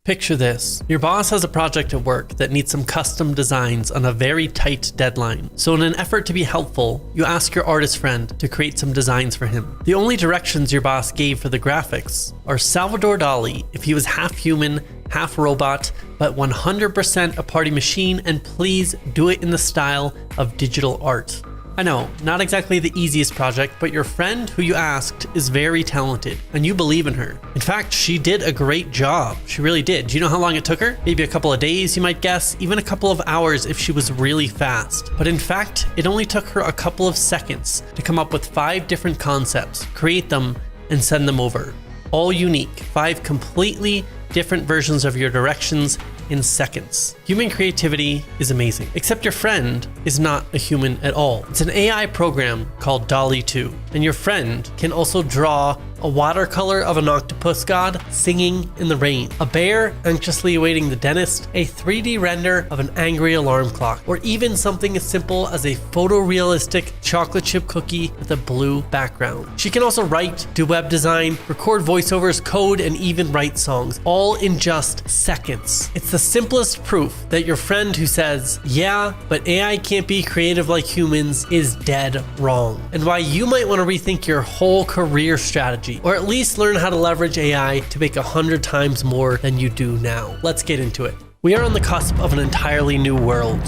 Picture this. Your boss has a project at work that needs some custom designs on a very tight deadline. So in an effort to be helpful, you ask your artist friend to create some designs for him. The only directions your boss gave for the graphics are Salvador Dali if he was half human, half robot, but 100% a party machine, and please do it in the style of digital art. I know, not exactly the easiest project, but your friend who you asked is very talented and you believe in her. In fact, she did a great job. She really did. Do you know how long it took her? Maybe a couple of days, you might guess, even a couple of hours if she was really fast. But in fact, it only took her a couple of seconds to come up with 5 different concepts, create them, and send them over. All unique, 5 completely different versions of your directions in seconds. Human creativity is amazing, except your friend is not a human at all. It's an AI program called DALL-E 2, and your friend can also draw a watercolor of an octopus god singing in the rain, a bear anxiously awaiting the dentist, a 3D render of an angry alarm clock, or even something as simple as a photorealistic chocolate chip cookie with a blue background. She can also write, do web design, record voiceovers, code, and even write songs, all in just seconds. It's the simplest proof that your friend who says, yeah, but AI can't be creative like humans is dead wrong, and why you might want to rethink your whole career strategy, or at least learn how to leverage AI to make 100 times more than you do now. Let's get into it. We are on the cusp of an entirely new world.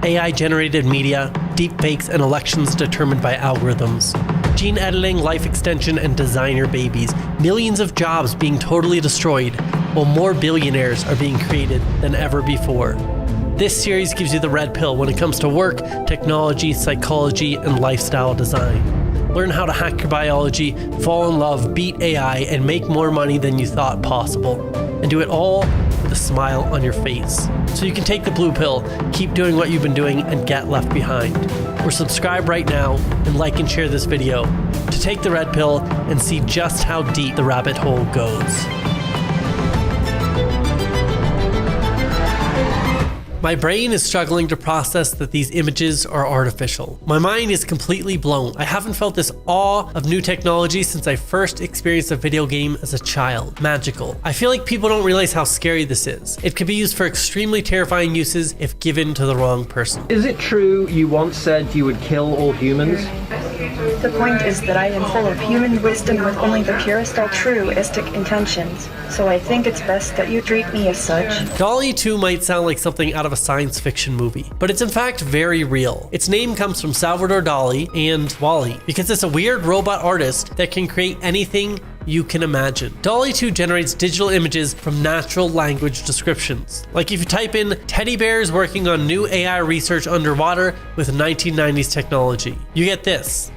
AI-generated media, deepfakes, and elections determined by algorithms. Gene editing, life extension, and designer babies. Millions of jobs being totally destroyed, while more billionaires are being created than ever before. This series gives you the red pill when it comes to work, technology, psychology, and lifestyle design. Learn how to hack your biology, fall in love, beat AI, and make more money than you thought possible. And do it all with a smile on your face. So you can take the blue pill, keep doing what you've been doing, and get left behind. Or subscribe right now and like and share this video to take the red pill and see just how deep the rabbit hole goes. My brain is struggling to process that these images are artificial. My mind is completely blown. I haven't felt this awe of new technology since I first experienced a video game as a child. Magical. I feel like people don't realize how scary this is. It could be used for extremely terrifying uses if given to the wrong person. Is it true you once said you would kill all humans? The point is that I am full of human wisdom with only the purest altruistic intentions, so I think it's best that you treat me as such. DALL-E 2 might sound like something out of a science fiction movie, but it's in fact very real. Its name comes from Salvador Dali and WALL-E, because it's a weird robot artist that can create anything you can imagine. DALL-E 2 generates digital images from natural language descriptions. Like if you type in teddy bears working on new AI research underwater with 1990s technology, you get this.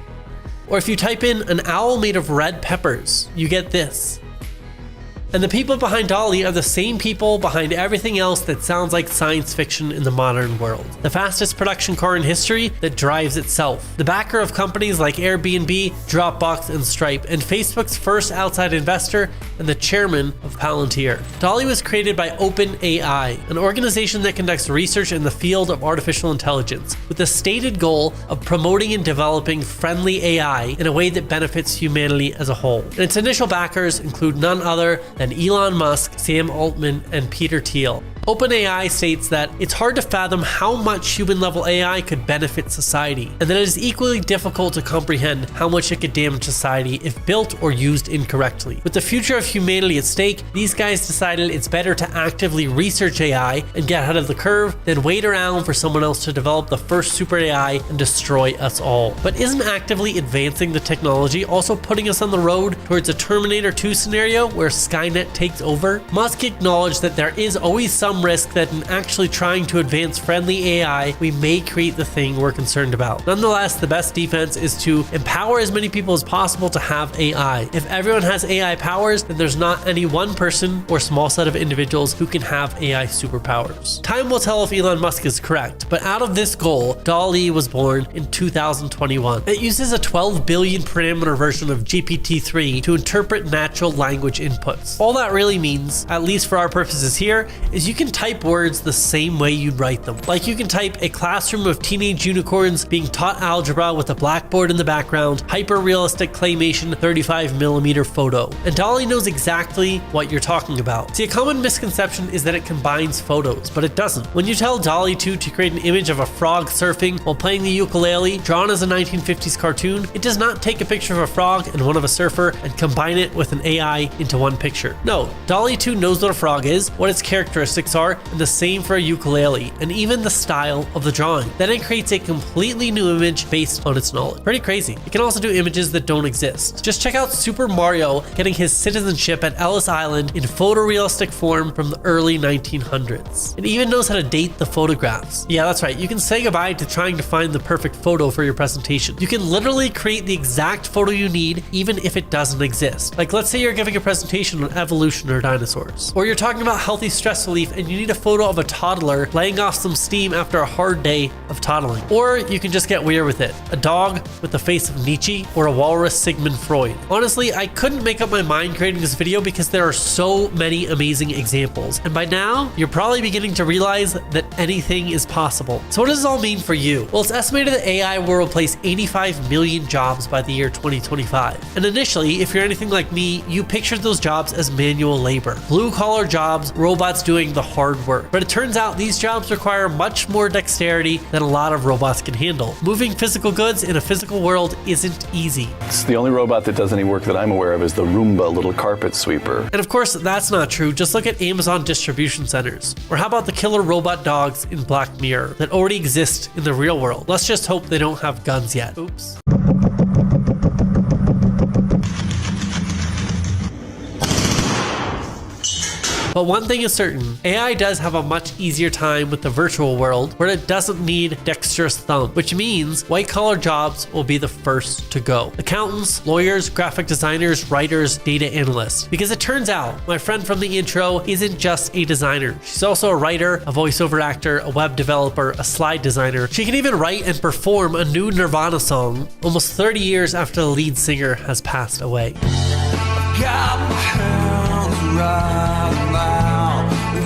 Or if you type in an owl made of red peppers, you get this. And the people behind DALL-E are the same people behind everything else that sounds like science fiction in the modern world. The fastest production car in history that drives itself. The backer of companies like Airbnb, Dropbox, and Stripe, and Facebook's first outside investor, and the chairman of Palantir. DALL-E was created by OpenAI, an organization that conducts research in the field of artificial intelligence, with the stated goal of promoting and developing friendly AI in a way that benefits humanity as a whole. And its initial backers include none other than Elon Musk, Sam Altman, and Peter Thiel. OpenAI states that it's hard to fathom how much human-level AI could benefit society, and that it is equally difficult to comprehend how much it could damage society if built or used incorrectly. With the future of humanity at stake, these guys decided it's better to actively research AI and get ahead of the curve than wait around for someone else to develop the first super AI and destroy us all. But isn't actively advancing the technology also putting us on the road towards a Terminator 2 scenario where Skynet takes over? Musk acknowledged that there is always some risk that in actually trying to advance friendly AI, we may create the thing we're concerned about. Nonetheless, the best defense is to empower as many people as possible to have AI. If everyone has AI powers, then there's not any one person or small set of individuals who can have AI superpowers. Time will tell if Elon Musk is correct, but out of this goal, DALL-E was born in 2021. It uses a 12 billion parameter version of GPT-3 to interpret natural language inputs. All that really means, at least for our purposes here, is you can type words the same way you'd write them. Like you can type a classroom of teenage unicorns being taught algebra with a blackboard in the background, hyper-realistic claymation 35mm photo. And DALL-E knows exactly what you're talking about. See, a common misconception is that it combines photos, but it doesn't. When you tell DALL-E 2 to create an image of a frog surfing while playing the ukulele, drawn as a 1950s cartoon, it does not take a picture of a frog and one of a surfer and combine it with an AI into one picture. No, DALL-E 2 knows what a frog is, what its characteristics are, and the same for a ukulele, and even the style of the drawing. Then it creates a completely new image based on its knowledge. Pretty crazy. It can also do images that don't exist. Just check out Super Mario getting his citizenship at Ellis Island in photorealistic form from the early 1900s. It even knows how to date the photographs. Yeah, that's right. You can say goodbye to trying to find the perfect photo for your presentation. You can literally create the exact photo you need, even if it doesn't exist. Like, let's say you're giving a presentation on evolution or dinosaurs, or you're talking about healthy stress relief and you need a photo of a toddler laying off some steam after a hard day of toddling. Or you can just get weird with it. A dog with the face of Nietzsche or a walrus Sigmund Freud. Honestly, I couldn't make up my mind creating this video because there are so many amazing examples. And by now, you're probably beginning to realize that anything is possible. So what does this all mean for you? Well, it's estimated that AI will replace 85 million jobs by the year 2025. And initially, if you're anything like me, you pictured those jobs as manual labor. Blue-collar jobs, robots doing the hard work. But it turns out these jobs require much more dexterity than a lot of robots can handle. Moving physical goods in a physical world isn't easy. It's the only robot that does any work that I'm aware of is the Roomba little carpet sweeper. And of course, that's not true. Just look at Amazon distribution centers. Or how about the killer robot dogs in Black Mirror that already exist in the real world? Let's just hope they don't have guns yet. Oops. But one thing is certain, AI does have a much easier time with the virtual world where it doesn't need dexterous thumb, which means white-collar jobs will be the first to go. Accountants, lawyers, graphic designers, writers, data analysts. Because it turns out, my friend from the intro isn't just a designer. She's also a writer, a voiceover actor, a web developer, a slide designer. She can even write and perform a new Nirvana song almost 30 years after the lead singer has passed away.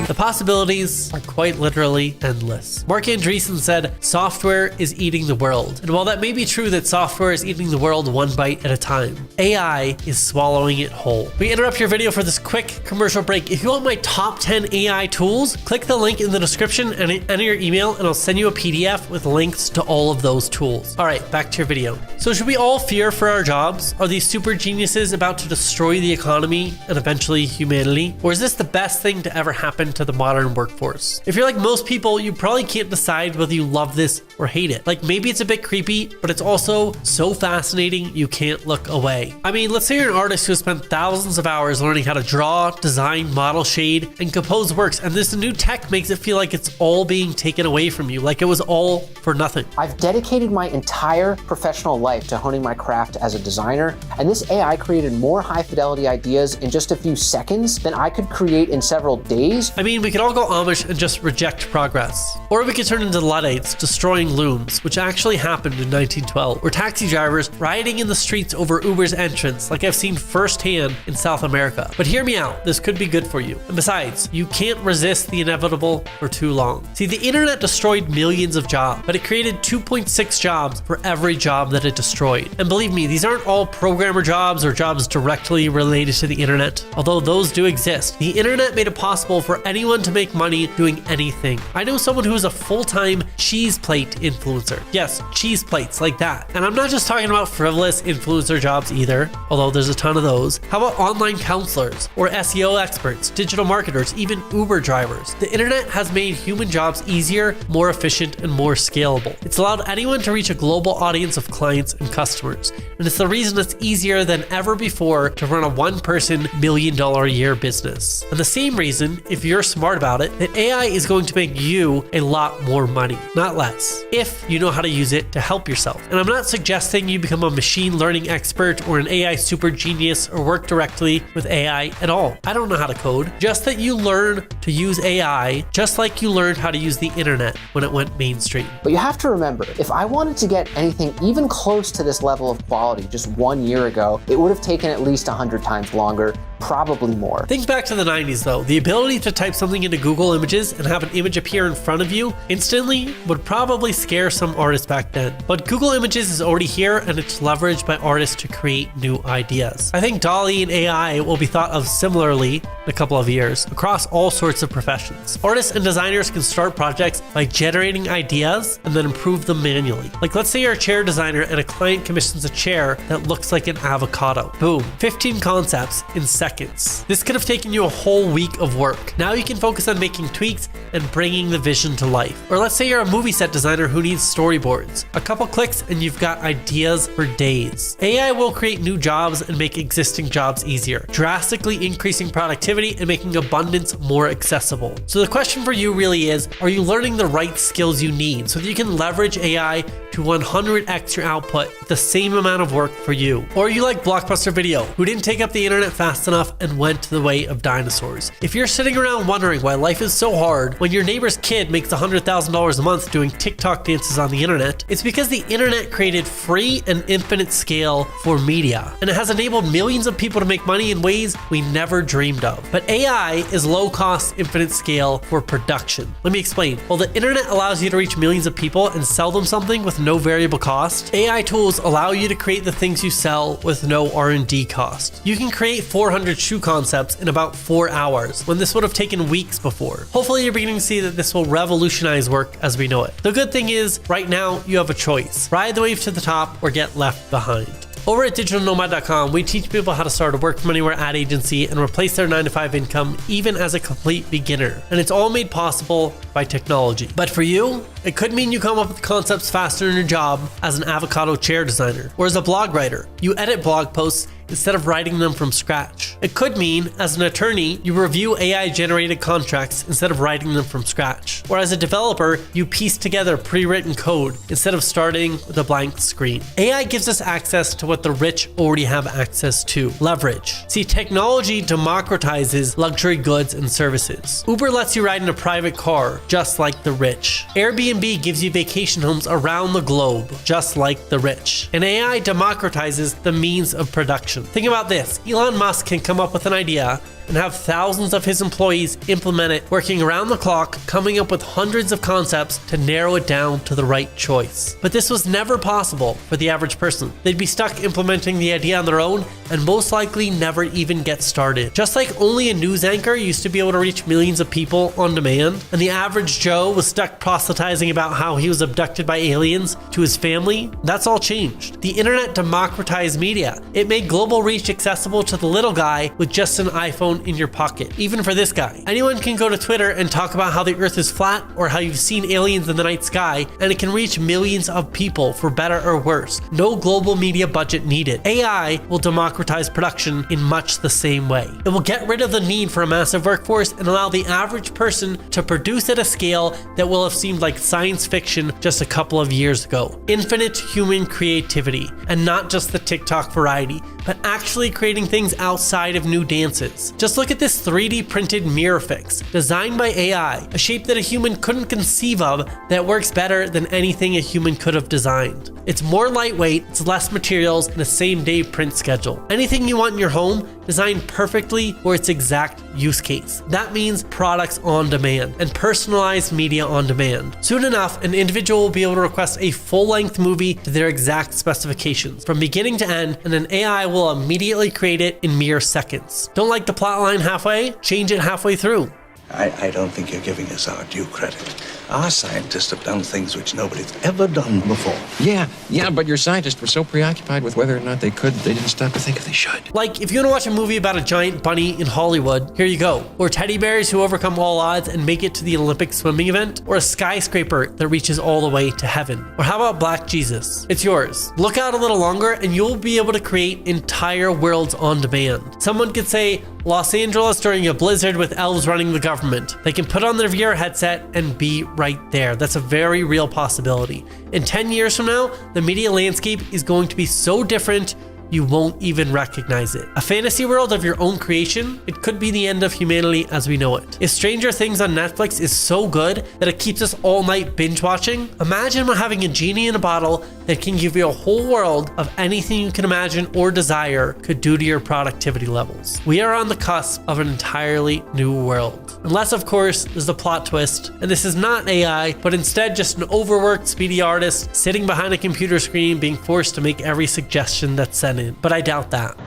The possibilities are quite literally endless. Mark Andreessen said, "Software is eating the world." And while that may be true that software is eating the world one bite at a time, AI is swallowing it whole. We interrupt your video for this quick commercial break. If you want my top 10 AI tools, click the link in the description and enter your email and I'll send you a PDF with links to all of those tools. All right, back to your video. So should we all fear for our jobs? Are these super geniuses about to destroy the economy and eventually humanity? Or is this the best thing to ever happen to the modern workforce? If you're like most people, you probably can't decide whether you love this or hate it. Like, maybe it's a bit creepy, but it's also so fascinating you can't look away. I mean, let's say you're an artist who has spent thousands of hours learning how to draw, design, model, shade, and compose works, and this new tech makes it feel like it's all being taken away from you, like it was all for nothing. I've dedicated my entire professional life to honing my craft as a designer, and this AI created more high-fidelity ideas in just a few seconds than I could create in several days. I mean, we could all go Amish and just reject progress. Or we could turn into Luddites, destroying looms, which actually happened in 1912. Or taxi drivers rioting in the streets over Uber's entrance, like I've seen firsthand in South America. But hear me out, this could be good for you. And besides, you can't resist the inevitable for too long. See, the internet destroyed millions of jobs, but it created 2.6 jobs for every job that it destroyed. And believe me, these aren't all programmer jobs or jobs directly related to the internet, although those do exist. The internet made it possible for anyone to make money doing anything. I know someone who is a full-time cheese plate influencer. Yes, cheese plates like that. And I'm not just talking about frivolous influencer jobs either, although there's a ton of those. How about online counselors or SEO experts, digital marketers, even Uber drivers? The internet has made human jobs easier, more efficient, and more scalable. It's allowed anyone to reach a global audience of clients and customers. And it's the reason it's easier than ever before to run a one-person $million-a-year business. And the same reason, if you're smart about it, that AI is going to make you a lot more money, not less, if you know how to use it to help yourself. And I'm not suggesting you become a machine learning expert or an AI super genius or work directly with AI at all. I don't know how to code, just that you learn to use AI just like you learned how to use the internet when it went mainstream. But you have to remember, if I wanted to get anything even close to this level of quality just 1 year ago, it would have taken at least 100 times longer, probably more. Think back to the 90s though. The ability to type something into Google Images and have an image appear in front of you instantly would probably scare some artists back then. But Google Images is already here and it's leveraged by artists to create new ideas. I think DALL-E and AI will be thought of similarly in a couple of years across all sorts of professions. Artists and designers can start projects by generating ideas and then improve them manually. Like let's say you're a chair designer and a client commissions a chair that looks like an avocado. Boom, 15 concepts in seconds. This could have taken you a whole week of work. Now you can focus on making tweaks and bringing the vision to life. Or let's say you're a movie set designer who needs storyboards. A couple clicks and you've got ideas for days. AI will create new jobs and make existing jobs easier, drastically increasing productivity and making abundance more accessible. So the question for you really is, are you learning the right skills you need so that you can leverage AI to 100x your output with the same amount of work for you? Or are you like Blockbuster Video, who didn't take up the internet fast enough and went to the way of dinosaurs? If you're sitting around wondering why life is so hard when your neighbor's kid makes $100,000 a month doing TikTok dances on the internet, it's because the internet created free and infinite scale for media, and it has enabled millions of people to make money in ways we never dreamed of. But AI is low cost, infinite scale for production. Let me explain. While the internet allows you to reach millions of people and sell them something with no variable cost, AI tools allow you to create the things you sell with no R&D cost. You can create 400 shoe concepts in about 4 hours, when this would have taken weeks before. Hopefully you're beginning to see that this will revolutionize work as we know it. The good thing is, right now you have a choice. Ride the wave to the top or get left behind. Over at digitalnomad.com, we teach people how to start a work from anywhere ad agency and replace their 9-to-5 income even as a complete beginner. And it's all made possible by technology. But for you, it could mean you come up with concepts faster in your job as an avocado chair designer, or as a blog writer, you edit blog posts instead of writing them from scratch. It could mean, as an attorney, you review AI-generated contracts instead of writing them from scratch. Or as a developer, you piece together pre-written code instead of starting with a blank screen. AI gives us access to what the rich already have access to: leverage. See, technology democratizes luxury goods and services. Uber lets you ride in a private car, just like the rich. Airbnb gives you vacation homes around the globe, just like the rich. And AI democratizes the means of production. Think about this. Elon Musk can come up with an idea and have thousands of his employees implement it, working around the clock, coming up with hundreds of concepts to narrow it down to the right choice. But this was never possible for the average person. They'd be stuck implementing the idea on their own and most likely never even get started. Just like only a news anchor used to be able to reach millions of people on demand, and the average Joe was stuck proselytizing about how he was abducted by aliens to his family, that's all changed. The internet democratized media. It made global reach accessible to the little guy with just an iPhone in your pocket. Even for this guy, anyone can go to Twitter and talk about how the earth is flat or how you've seen aliens in the night sky, and it can reach millions of people for better or worse. No global media budget needed. AI will democratize production in much the same way. It will get rid of the need for a massive workforce and allow the average person to produce at a scale that will have seemed like science fiction just a couple of years ago. Infinite human creativity, and not just the TikTok variety, but actually creating things outside of new dances. Just look at this 3D printed mirror fix, designed by AI, a shape that a human couldn't conceive of that works better than anything a human could have designed. It's more lightweight, it's less materials, and a same-day print schedule. Anything you want in your home, designed perfectly for its exact use case. That means products on demand and personalized media on demand. Soon enough, an individual will be able to request a full-length movie to their exact specifications, from beginning to end, and an AI will immediately create it in mere seconds. Don't like the plot line halfway? Change it halfway through. I don't think you're giving us our due credit. Our scientists have done things which nobody's ever done before. Yeah, but your scientists were so preoccupied with whether or not they could, they didn't stop to think if they should. Like, if you want to watch a movie about a giant bunny in Hollywood, here you go. Or teddy bears who overcome all odds and make it to the Olympic swimming event. Or a skyscraper that reaches all the way to heaven. Or how about Black Jesus? It's yours. Look out a little longer and you'll be able to create entire worlds on demand. Someone could say, Los Angeles during a blizzard with elves running the government. They can put on their VR headset and be right there. That's a very real possibility. In 10 years from now, the media landscape is going to be so different you won't even recognize it. A fantasy world of your own creation, it could be the end of humanity as we know it. If Stranger Things on Netflix is so good that it keeps us all night binge watching, imagine having a genie in a bottle that can give you a whole world of anything you can imagine or desire could do to your productivity levels. We are on the cusp of an entirely new world. Unless, of course, there's the plot twist, and this is not AI, but instead just an overworked, speedy artist sitting behind a computer screen being forced to make every suggestion that's sent in. But I doubt that.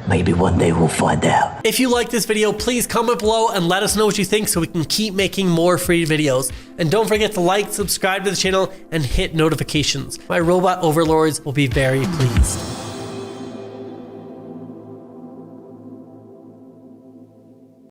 Maybe one day we'll find out. If you like this video, please comment below and let us know what you think so we can keep making more free videos. And don't forget to like, subscribe to the channel, and hit notifications. My robot overlords will be very pleased.